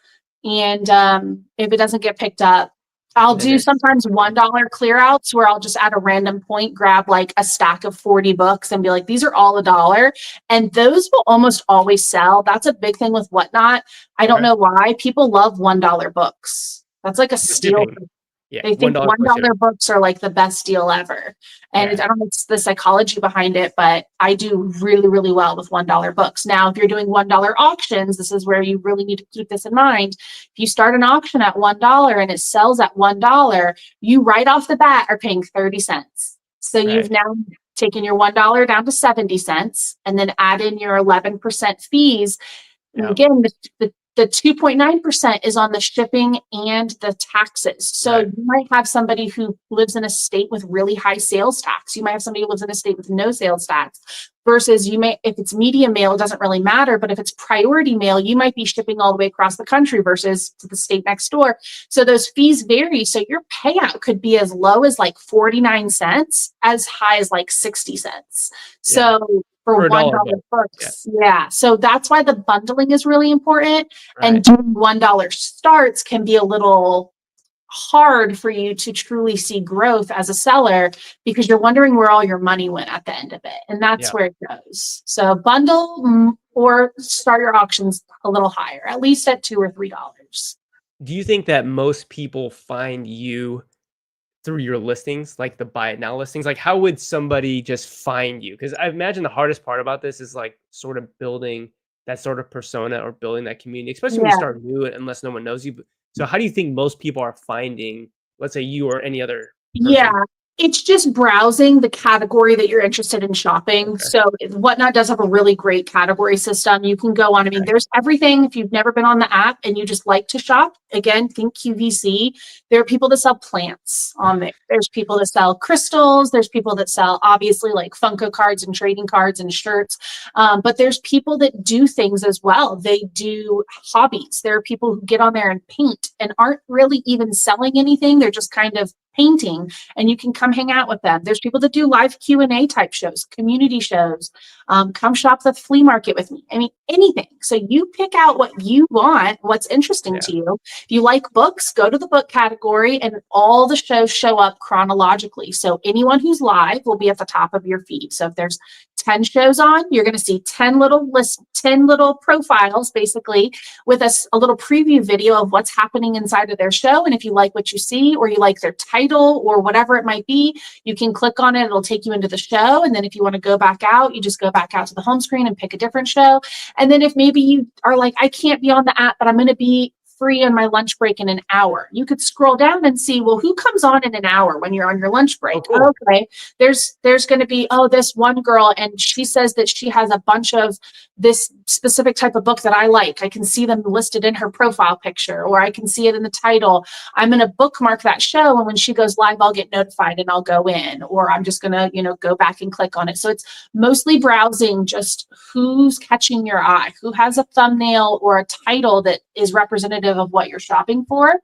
And if it doesn't get picked up, I'll Then do it's sometimes $1 clear outs where I'll just at a random point grab like a stack of 40 books and be like, these are all $1. And those will almost always sell. That's a big thing with Whatnot. I don't okay. know why people love $1 books. That's like a steal. Shipping. Yeah, They think $1 plus shipping. $1 books are like the best deal ever. And Yeah. I don't know it's the psychology behind it, but I do really, really well with $1 books. Now, if you're doing $1 auctions, this is where you really need to keep this in mind. If you start an auction at $1 and it sells at $1, you right off the bat are paying 30 cents. So you've now taken your $1 down to 70 cents and then add in your 11% fees. And again, the 2.9% is on the shipping and the taxes. So you might have somebody who lives in a state with really high sales tax. You might have somebody who lives in a state with no sales tax. Versus you may, if it's medium mail, it doesn't really matter. But if it's priority mail, you might be shipping all the way across the country versus to the state next door. So those fees vary. So your payout could be as low as like 49 cents, as high as like 60 cents. So for $1 books. Yeah. So that's why the bundling is really important. And doing $1 starts can be a little hard for you to truly see growth as a seller because you're wondering where all your money went at the end of it. And that's where it goes. So bundle or start your auctions a little higher, at least at $2 or $3. Do you think that most people find you through your listings, like the buy it now listings? Like, how would somebody just find you? Because I imagine the hardest part about this is like sort of building that sort of persona or building that community, especially when you start new, unless no one knows you. So how do you think most people are finding, let's say, you or any other person? Yeah, it's just browsing the category that you're interested in shopping. So Whatnot does have a really great category system. You can go on. I mean, there's everything. If you've never been on the app and you just like to shop, again, think QVC. There are people that sell plants on there. There's people that sell crystals. There's people that sell, obviously, like Funko cards and trading cards and shirts. But there's people that do things as well. They do hobbies. There are people who get on there and paint and aren't really even selling anything. They're just kind of painting, and you can come hang out with them. There's people that do live Q&A type shows, community shows. Come shop the flea market with me. I mean, anything. So you pick out what you want, what's interesting to you. If you like books, go to the book category, and all the shows show up chronologically. So anyone who's live will be at the top of your feed. So if there's 10 shows on, you're going to see 10 little lists, 10 little profiles, basically, with a little preview video of what's happening inside of their show. And if you like what you see, or you like their title or whatever it might be, you can click on it. It'll take you into the show. And then if you want to go back out, you just go back out to the home screen and pick a different show. And then if maybe you are like, I can't be on the app, but I'm going to be free on my lunch break in an hour, you could scroll down and see, well, who comes on in an hour when you're on your lunch break? Okay, there's going to be, this one girl, and she says that she has a bunch of this specific type of book that I like. I can see them listed in her profile picture, or I can see it in the title. I'm going to bookmark that show, and when she goes live, I'll get notified and I'll go in, or I'm just going to, go back and click on it. So it's mostly browsing just who's catching your eye, who has a thumbnail or a title that is representative of what you're shopping for.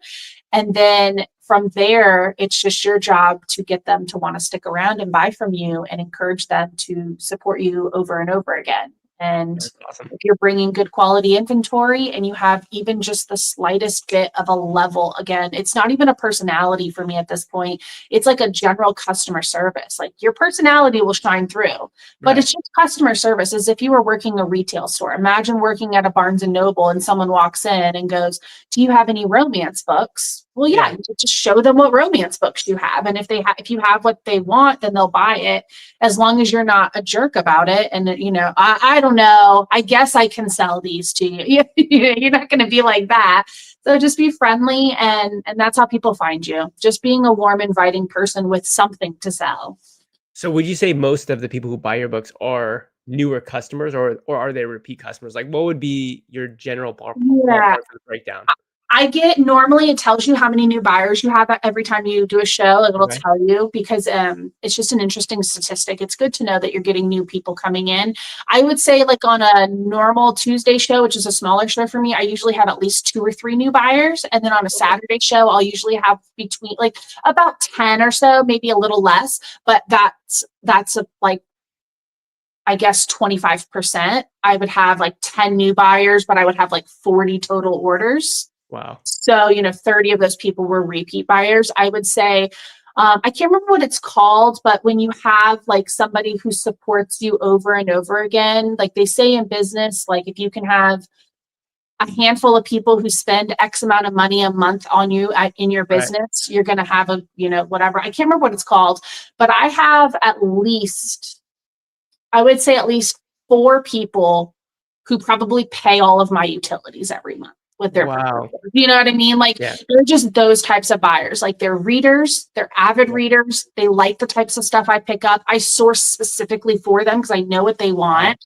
And then from there, it's just your job to get them to want to stick around and buy from you and encourage them to support you over and over again. And if you're bringing good quality inventory and you have even just the slightest bit of a level, again, it's not even a personality for me at this point. It's like a general customer service. Like your personality will shine through, but it's just customer service. As if you were working a retail store. Imagine working at a Barnes and Noble and someone walks in and goes, "Do you have any romance books?" Well, yeah, you just show them what romance books you have. And if you have what they want, then they'll buy it, as long as you're not a jerk about it. And, I don't know, I guess I can sell these to you. You're not going to be like that. So just be friendly. And that's how people find you. Just being a warm, inviting person with something to sell. So would you say most of the people who buy your books are newer customers, or are they repeat customers? Like, what would be your general ballpark for the breakdown? Normally it tells you how many new buyers you have every time you do a show. It'll tell you, because it's just an interesting statistic. It's good to know that you're getting new people coming in. I would say, like, on a normal Tuesday show, which is a smaller show for me, I usually have at least 2 or 3 new buyers. And then on a Saturday show, I'll usually have between like about 10 or so, maybe a little less, but that's I guess 25%. I would have like 10 new buyers, but I would have like 40 total orders. Wow. So, 30 of those people were repeat buyers. I would say, I can't remember what it's called, but when you have like somebody who supports you over and over again, like they say in business, like if you can have a handful of people who spend X amount of money a month on you in your Right. business, you're going to have whatever. I can't remember what it's called, but I have I would say at least 4 people who probably pay all of my utilities every month with their Wow. purchases. You know what I mean? Like Yeah. they're just those types of buyers. Like they're readers, they're avid Yeah. readers. They like the types of stuff I pick up. I source specifically for them because I know what they Wow. want.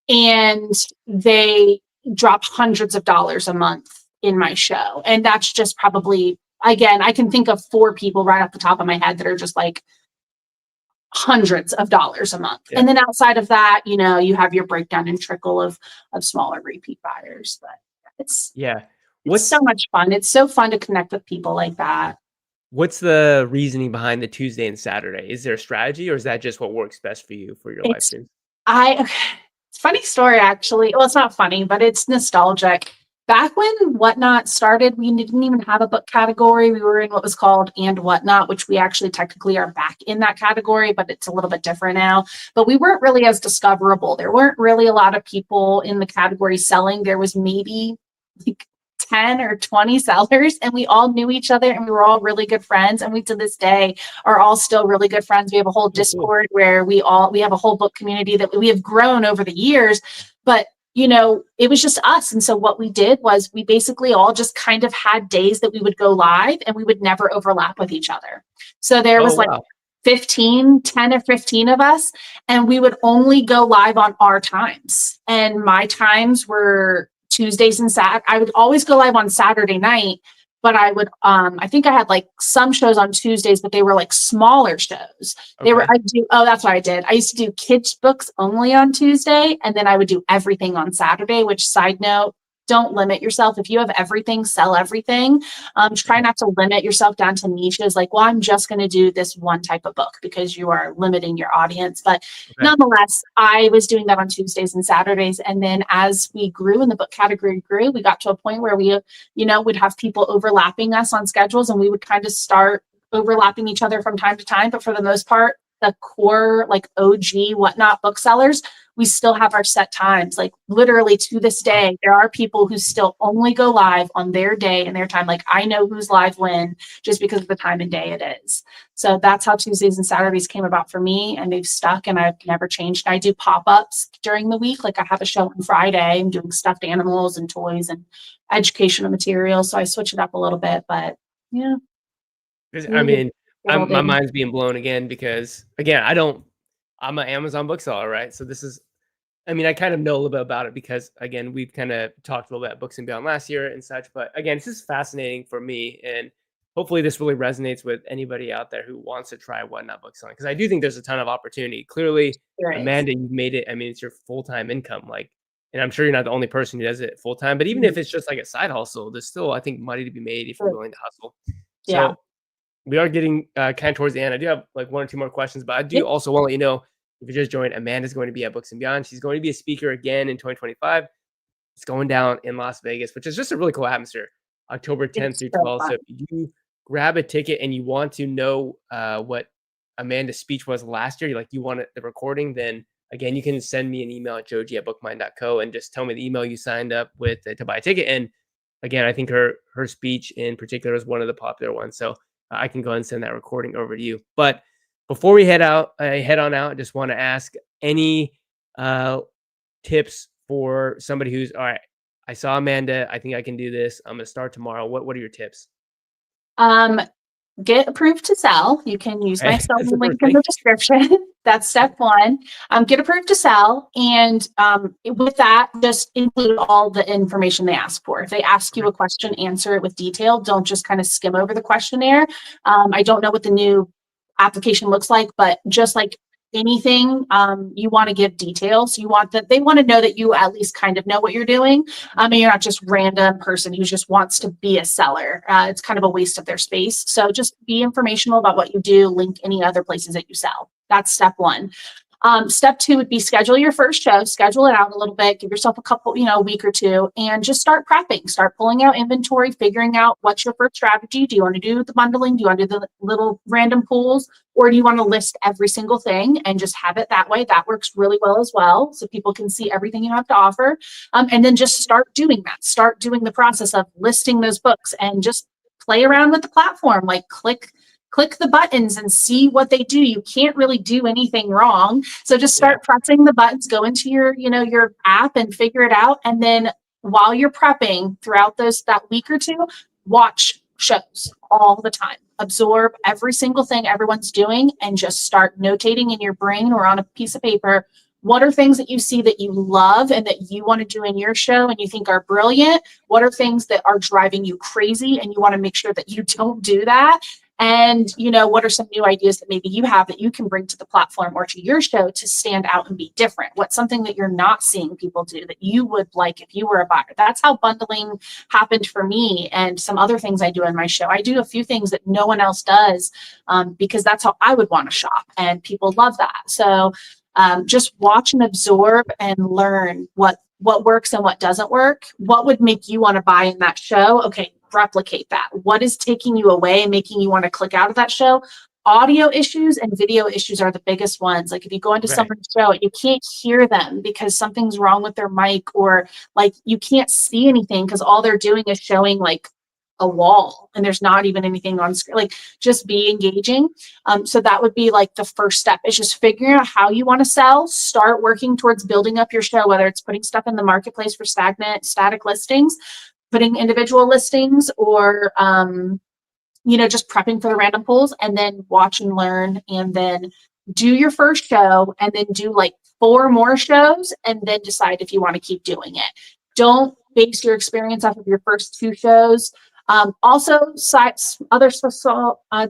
And they drop hundreds of dollars a month in my show. And that's just probably, again, I can think of 4 people right off the top of my head that are just like hundreds of dollars a month. Yeah. And then outside of that, you have your breakdown and trickle of smaller repeat buyers. But it's so much fun. It's so fun to connect with people like that. What's the reasoning behind the Tuesday and Saturday? Is there a strategy, or is that just what works best for you for your live It's streams? it's a funny story actually. Well, it's not funny, but it's nostalgic. Back when Whatnot started, we didn't even have a book category. We were in what was called And Whatnot, which we actually technically are back in that category, but it's a little bit different now. But we weren't really as discoverable. There weren't really a lot of people in the category selling. There was maybe like 10 or 20 sellers, and we all knew each other, and we were all really good friends. And we to this day are all still really good friends. We have a whole Discord where we have a whole book community that we have grown over the years. But it was just us. And so what we did was we basically all just kind of had days that we would go live and we would never overlap with each other. So there was like 10 or 15 of us, and we would only go live on our times. And my times were Tuesdays and Saturdays. I would always go live on Saturday night, but I would, I think I had like some shows on Tuesdays, but they were like smaller shows. That's what I did. I used to do kids books only on Tuesday, and then I would do everything on Saturday, which, side note, don't limit yourself. If you have everything, sell everything. Try not to limit yourself down to niches. Like, well, I'm just going to do this one type of book, because you are limiting your audience. But nonetheless, I was doing that on Tuesdays and Saturdays. And then as we grew and the book category grew, we got to a point where we, would have people overlapping us on schedules, and we would kind of start overlapping each other from time to time. But for the most part, the core, like OG Whatnot booksellers, we still have our set times. Like literally to this day, there are people who still only go live on their day and their time. Like I know who's live when, just because of the time and day it is. So that's how Tuesdays and Saturdays came about for me, and they've stuck, and I've never changed. I do pop-ups during the week. Like I have a show on Friday. I'm doing stuffed animals and toys and educational materials. So I switch it up a little bit, but yeah. I mean, my mind's being blown again, because again, I'm an Amazon bookseller, right? So I kind of know a little bit about it because, again, we've kind of talked a little bit at Books and Beyond last year and such. But again, it's just fascinating for me, and hopefully this really resonates with anybody out there who wants to try Whatnot book selling, because I do think there's a ton of opportunity. Clearly, Amanda, you've made it. I mean, it's your full-time income, and I'm sure you're not the only person who does it full-time. But even if it's just like a side hustle, there's still, I think, money to be made if you're willing to hustle. So we are getting kind of towards the end. I do have like 1 or 2 more questions, but I do also want to let you know, if you just joined, Amanda's going to be at Books and Beyond. She's going to be a speaker again in 2025. It's going down in Las Vegas, which is just a really cool atmosphere, October 10th through 12th. So if you grab a ticket and you want to know what Amanda's speech was last year, you want the recording, then again, you can send me an email at joji@bookmind.co and just tell me the email you signed up with to buy a ticket. And again, I think her speech in particular is one of the popular ones. So I can go ahead and send that recording over to you. But before we head on out, I just want to ask any tips for somebody who's, all right, I saw Amanda, I think I can do this, I'm going to start tomorrow. What are your tips? Get approved to sell. You can use my selling link in the description. That's step 1. Get approved to sell. And with that, just include all the information they ask for. If they ask you a question, answer it with detail. Don't just kind of skim over the questionnaire. I don't know what the new application looks like, but just like anything, you want to give details. They want to know that you at least kind of know what you're doing. And you're not just random person who just wants to be a seller. It's kind of a waste of their space. So just be informational about what you do, link any other places that you sell. That's step 1. Step two would be schedule your first show, schedule it out a little bit, give yourself a couple, a week or two, and just start prepping, start pulling out inventory, figuring out what's your first strategy. Do you want to do the bundling? Do you want to do the little random pools? Or do you want to list every single thing and just have it that way? That works really well as well. So people can see everything you have to offer. And then just start doing that. Start doing the process of listing those books and just play around with the platform, like click the buttons and see what they do. You can't really do anything wrong. So just start pressing the buttons, go into your app and figure it out. And then while you're prepping throughout that week or two, watch shows all the time. Absorb every single thing everyone's doing and just start notating in your brain or on a piece of paper. What are things that you see that you love and that you want to do in your show and you think are brilliant? What are things that are driving you crazy and you want to make sure that you don't do that? And, what are some new ideas that maybe you have that you can bring to the platform or to your show to stand out and be different? What's something that you're not seeing people do that you would like if you were a buyer? That's how bundling happened for me and some other things I do in my show. I do a few things that no one else does because that's how I would want to shop, and people love that. So just watch and absorb and learn what works and what doesn't work. What would make you want to buy in that show? Okay, replicate that. What is taking you away and making you want to click out of that show? Audio issues and video issues are the biggest ones. Like if you go into someone's show, you can't hear them because something's wrong with their mic, or like you can't see anything because all they're doing is showing like a wall and there's not even anything on screen. Like just be engaging. So that would be like the first step, is just figuring out how you want to sell. Start working towards building up your show, whether it's putting stuff in the marketplace for static listings, putting individual listings, or just prepping for the random pools, and then watch and learn, and then do your first show, and then do like 4 more shows, and then decide if you want to keep doing it. Don't base your experience off of your first 2 shows. Also,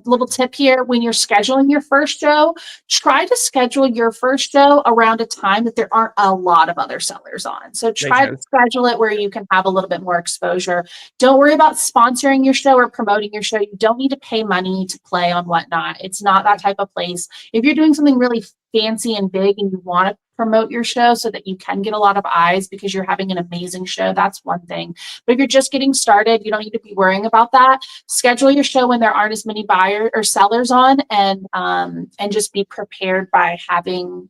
little tip here: when you're scheduling your first show, try to schedule your first show around a time that there aren't a lot of other sellers on. So try to schedule it where you can have a little bit more exposure. Don't worry about sponsoring your show or promoting your show. You don't need to pay money to play on Whatnot. It's not that type of place. If you're doing something really fancy and big and you want to promote your show so that you can get a lot of eyes because you're having an amazing show, that's one thing. But if you're just getting started, you don't need to be worrying about that. Schedule your show when there aren't as many buyers or sellers on, and just be prepared by having,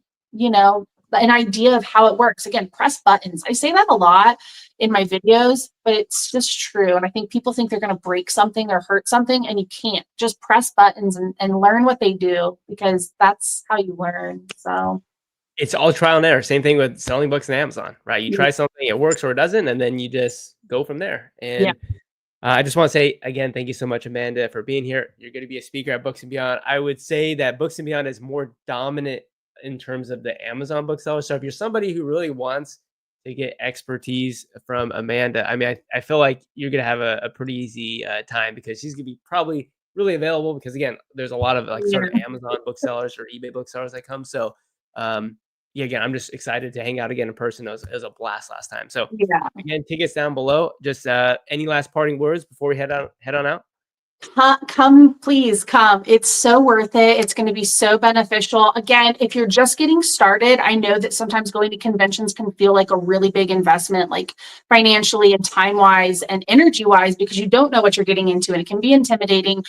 an idea of how it works. Again, press buttons. I say that a lot in my videos, but it's just true. And I think people think they're going to break something or hurt something, and you can't. Just press buttons and learn what they do, because that's how you learn. So it's all trial and error. Same thing with selling books on Amazon, right? You try something, it works or it doesn't, and then you just go from there. And I just want to say again, thank you so much, Amanda, for being here. You're going to be a speaker at Books and Beyond. I would say that Books and Beyond is more dominant in terms of the Amazon booksellers. So if you're somebody who really wants to get expertise from Amanda, I mean, I feel like you're going to have a pretty easy time, because she's going to be probably really available, because again, there's a lot of like sort of Amazon booksellers or eBay booksellers that come. So again, I'm just excited to hang out again in person. It was a blast last time. So again, tickets down below. Just any last parting words before we head on out? Please come. It's so worth it. It's going to be so beneficial. Again, if you're just getting started, I know that sometimes going to conventions can feel like a really big investment, like financially and time-wise and energy-wise, because you don't know what you're getting into and it can be intimidating.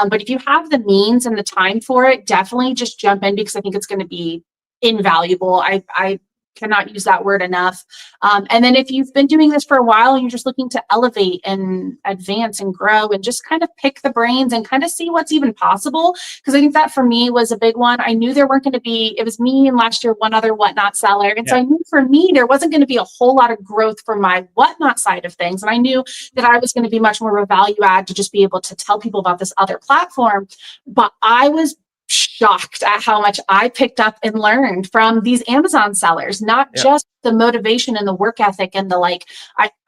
But if you have the means and the time for it, definitely just jump in, because I think it's going to be invaluable. I cannot use that word enough. And then if you've been doing this for a while and you're just looking to elevate and advance and grow and just kind of pick the brains and kind of see what's even possible, because I think that for me was a big one. I knew there weren't going to be, it was me and last year one other Whatnot seller. And so I knew for me, there wasn't going to be a whole lot of growth for my Whatnot side of things. And I knew that I was going to be much more of a value add to just be able to tell people about this other platform. But I was shocked at how much I picked up and learned from these Amazon sellers, not just the motivation and the work ethic and the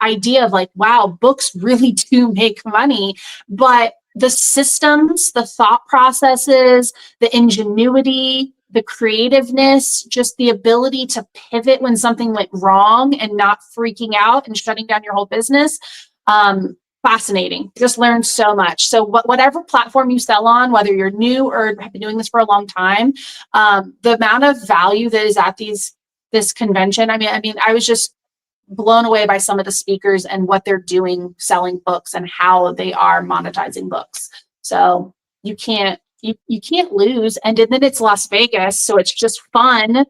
idea of wow, books really do make money, but the systems, the thought processes, the ingenuity, the creativeness, just the ability to pivot when something went wrong and not freaking out and shutting down your whole business. fascinating. Just learn so much. So whatever platform you sell on, whether you're new or have been doing this for a long time, the amount of value that is at this convention. I mean, I was just blown away by some of the speakers and what they're doing selling books and how they are monetizing books. So you can't lose. And then it's Las Vegas, so it's just fun.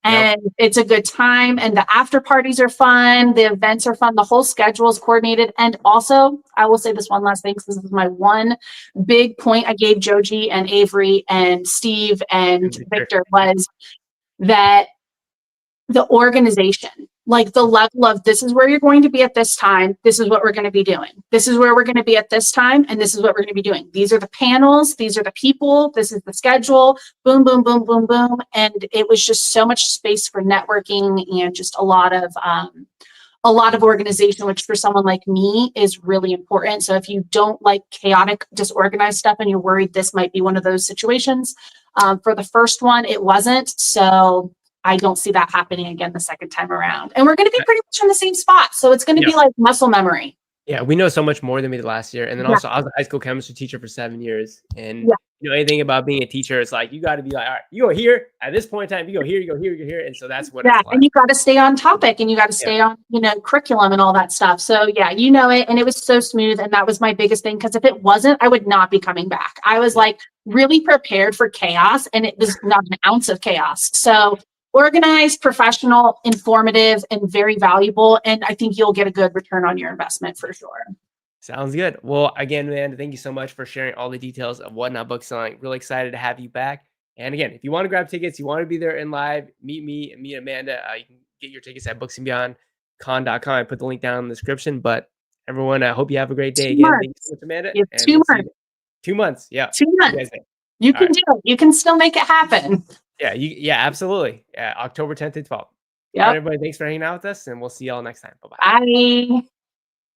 And it's a good time, and the after parties are fun. The events are fun. The whole schedule is coordinated. And also, I will say this one last thing, because this is my one big point I gave Joji and Avery and Steve and Victor, was that the organization, like the level of, this is where you're going to be at this time. This is what we're going to be doing. This is where we're going to be at this time. And this is what we're going to be doing. These are the panels. These are the people. This is the schedule. Boom, boom, boom, boom, boom. And it was just so much space for networking and just a lot of organization, which for someone like me is really important. So if you don't like chaotic, disorganized stuff and you're worried this might be one of those situations, for the first one, it wasn't. So I don't see that happening again the second time around. And we're going to be pretty much in the same spot. So it's going to be like muscle memory. Yeah, we know so much more than we did last year. And then also, I was a high school chemistry teacher for 7 years. And you know, anything about being a teacher, it's like, you got to be like, all right, you go here at this point in time, you go here, you go here, you go here. And so that's what it's like. And you got to stay on topic, and you got to stay on, you know, curriculum and all that stuff. So yeah, you know it. And it was so smooth. And that was my biggest thing, because if it wasn't, I would not be coming back. I was like really prepared for chaos, and it was not an ounce of chaos. So organized, professional, informative, and very valuable. And I think you'll get a good return on your investment for sure. Sounds good. Well, again, man, thank you so much for sharing all the details of Whatnot Book Selling. Really excited to have you back. And again, if you want to grab tickets, you want to be there in live, meet me and meet Amanda. You can get your tickets at booksandbeyondcon.com. I put the link down in the description. But everyone, I hope you have a great day. Again, thank you so much, Amanda. 2 months. 2 months. Yeah. 2 months. You can do it. You can still make it happen. Yeah, absolutely. October 10th to 12th. Yeah. Everybody, thanks for hanging out with us, and we'll see y'all next time. Bye-bye. Bye.